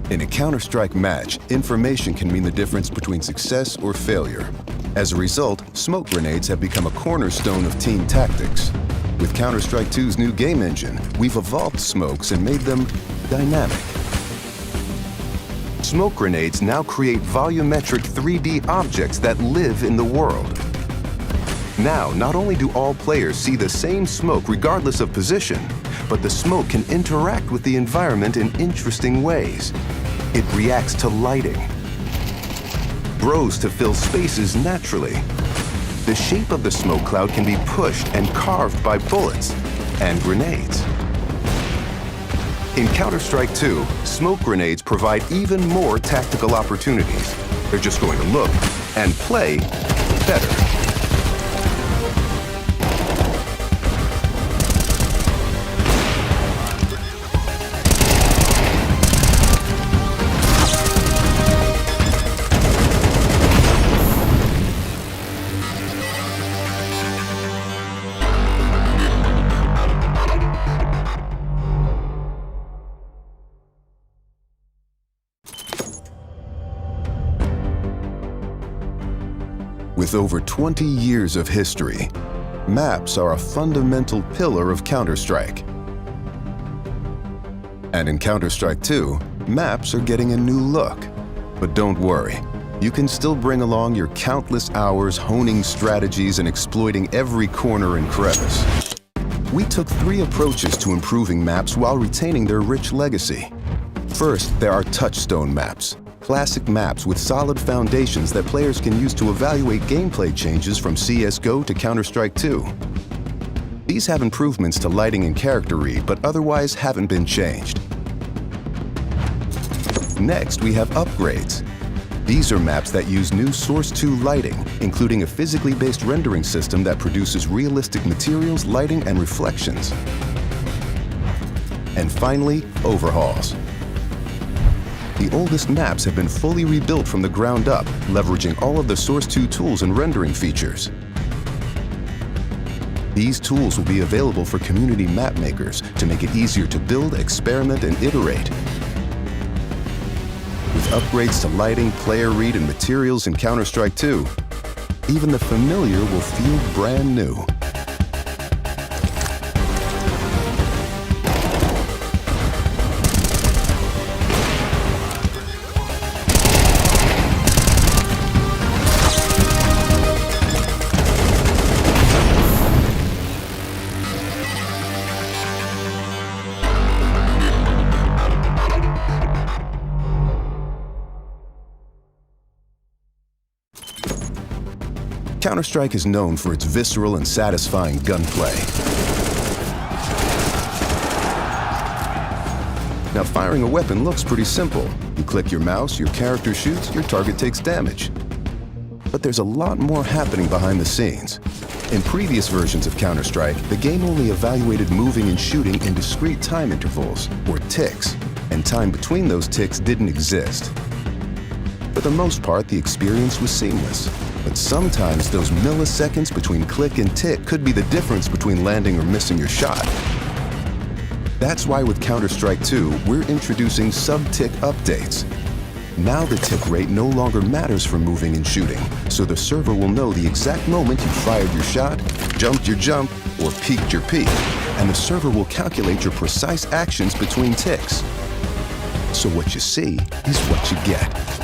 In a Counter-Strike match, information can mean the difference between success or failure. As a result, smoke grenades have become a cornerstone of team tactics. With Counter-Strike 2's new game engine, we've evolved smokes and made them dynamic. Smoke grenades now create volumetric 3D objects that live in the world. Now, not only do all players see the same smoke regardless of position, but the smoke can interact with the environment in interesting ways. It reacts to lighting, grows to fill spaces naturally. The shape of the smoke cloud can be pushed and carved by bullets and grenades. In Counter-Strike 2, smoke grenades provide even more tactical opportunities. They're just going to look and play better. With over 20 years of history, maps are a fundamental pillar of Counter-Strike. And in Counter-Strike 2, maps are getting a new look. But don't worry, you can still bring along your countless hours honing strategies and exploiting every corner and crevice. We took 3 approaches to improving maps while retaining their rich legacy. First, there are touchstone maps. Classic maps with solid foundations that players can use to evaluate gameplay changes from CSGO to Counter-Strike 2. These have improvements to lighting and character read, but otherwise haven't been changed. Next, we have upgrades. These are maps that use new Source 2 lighting, including a physically based rendering system that produces realistic materials, lighting, and reflections. And finally, overhauls. The oldest maps have been fully rebuilt from the ground up, leveraging all of the Source 2 tools and rendering features. These tools will be available for community map makers to make it easier to build, experiment, and iterate. With upgrades to lighting, player read, and materials in Counter-Strike 2, even the familiar will feel brand new. Counter-Strike is known for its visceral and satisfying gunplay. Now, firing a weapon looks pretty simple. You click your mouse, your character shoots, your target takes damage. But there's a lot more happening behind the scenes. In previous versions of Counter-Strike, the game only evaluated moving and shooting in discrete time intervals, or ticks, and time between those ticks didn't exist. For the most part, the experience was seamless. But sometimes those milliseconds between click and tick could be the difference between landing or missing your shot. That's why with Counter-Strike 2, we're introducing sub-tick updates. Now the tick rate no longer matters for moving and shooting, so the server will know the exact moment you fired your shot, jumped your jump, or peeked your peek, and the server will calculate your precise actions between ticks. So what you see is what you get.